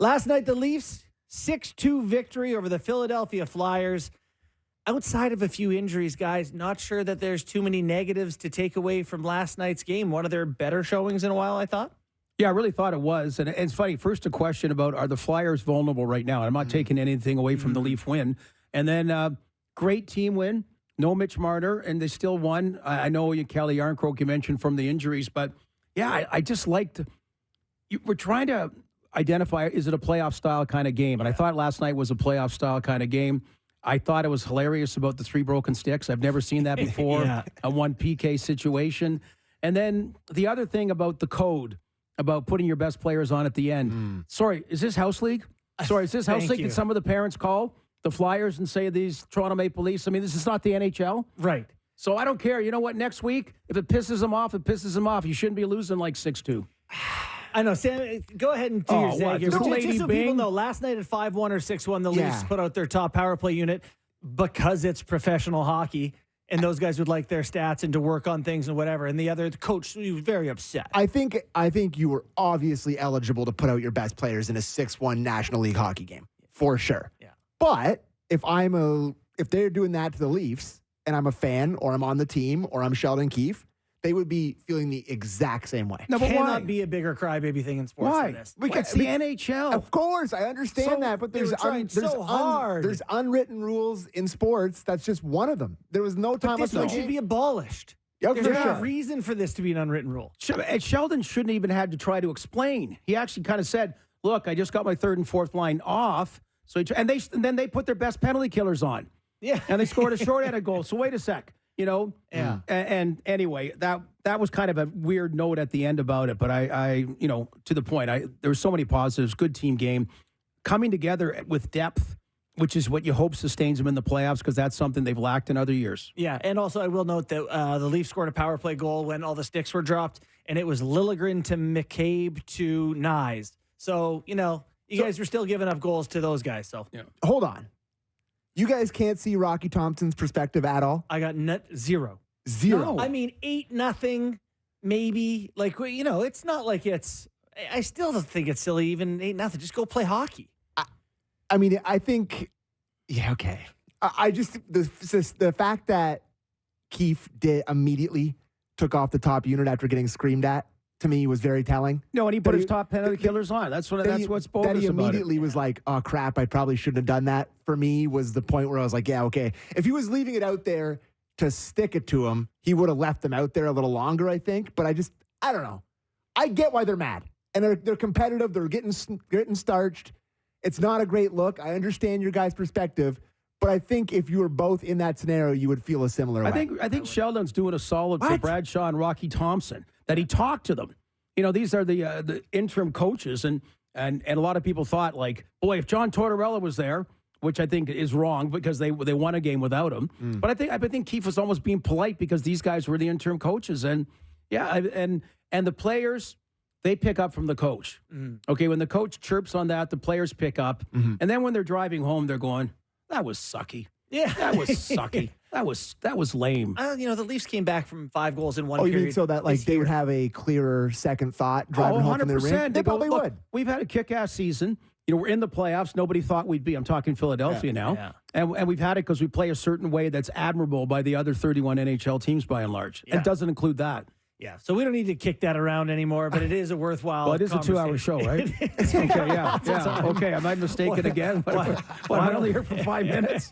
Last night, the Leafs, 6-2 victory over the Philadelphia Flyers. Outside of a few injuries, guys, not sure that there's too many negatives to take away from last night's game. One of their better showings in a while, I thought. Yeah, I really thought it was. And it's funny, first a question about, are the Flyers vulnerable right now? I'm not taking anything away from the Leaf win. And then great team win. No Mitch Marner, and they still won. I know Kelly Yarncroke, you mentioned from the injuries, but yeah, I just liked. We're trying to identify, is it a playoff style kind of game? And I thought last night was a playoff style kind of game. I thought it was hilarious about the 3 broken sticks. I've never seen that before. A 1 PK situation. And then the other thing about the code, about putting your best players on at the end. Sorry, is this House League? Sorry, is this House League? Did some of the parents call the Flyers and say these Toronto Maple Leafs? I mean, this is not the NHL. Right. So I don't care. You know what? Next week, if it pisses them off, it pisses them off. You shouldn't be losing like 6-2. I know, Sam, go ahead and do your zag here. Just so people know, last night at 5-1 or 6-1, the Leafs put out their top power play unit because it's professional hockey, and those guys would like their stats and to work on things and whatever. And the coach, he was very upset. I think you were obviously eligible to put out your best players in a 6-1 National League hockey game, for sure. Yeah. But if they're doing that to the Leafs, and I'm a fan, or I'm on the team, or I'm Sheldon Keefe, they would be feeling the exact same way. No, but cannot be a bigger crybaby thing in sports than this. It's the NHL. Of course, I understand that, but there's unwritten rules in sports. That's just one of them. There was no time. But this one should be abolished. Yeah, there's no reason for this to be an unwritten rule. And Sheldon shouldn't even had to try to explain. He actually kind of said, "Look, I just got my 3rd and 4th line off." So and then they put their best penalty killers on. Yeah, and they scored a shorthanded goal. So wait a sec. Yeah. And anyway, that was kind of a weird note at the end about it. But I to the point, there were so many positives. Good team game, coming together with depth, which is what you hope sustains them in the playoffs, because that's something they've lacked in other years. Yeah, and also I will note that the Leafs scored a power play goal when all the sticks were dropped, and it was Liljegren to McCabe to Nyes. So you guys were still giving up goals to those guys. So hold on. You guys can't see Rocky Thompson's perspective at all? I got zero. No. I mean, 8-0, maybe. Like, it's not like it's... I still don't think it's silly, even 8-0. Just go play hockey. I mean, I think... Yeah, okay. I just... The fact that Keefe immediately took off the top unit after getting screamed at, to me, was very telling. No, and he put his top penalty killers on. That's what's bogus about it. That he immediately was like, oh, crap, I probably shouldn't have done that. For me, was the point where I was like, yeah, okay. If he was leaving it out there to stick it to him, he would have left them out there a little longer, I think. But I don't know. I get why they're mad. And they're competitive. They're getting starched. It's not a great look. I understand your guys' perspective. But I think if you were both in that scenario, you would feel a similar way. I think Sheldon's doing a solid for Bradshaw and Rocky Thompson, that he talked to them. These are the interim coaches, and a lot of people thought, like, boy, if John Tortorella was there, which I think is wrong because they won a game without him. But I think Keefe was almost being polite because these guys were the interim coaches, and and the players, they pick up from the coach. Okay, when the coach chirps on that, the players pick up, and then when they're driving home, they're going, that was sucky. Yeah, that was sucky. That was lame. The Leafs came back from 5 goals in one period. Oh, you mean so that they would have a clearer second thought driving home from their ring? They probably would. We've had a kick-ass season. We're in the playoffs. Nobody thought we'd be. I'm talking Philadelphia now. Yeah. And we've had it because we play a certain way that's admirable by the other 31 NHL teams by and large. Yeah. It doesn't include that. Yeah, so we don't need to kick that around anymore, but it is a worthwhile Well, it is a 2-hour show, right? Okay, yeah. Okay, am I mistaken again? I'm only here for 5 minutes.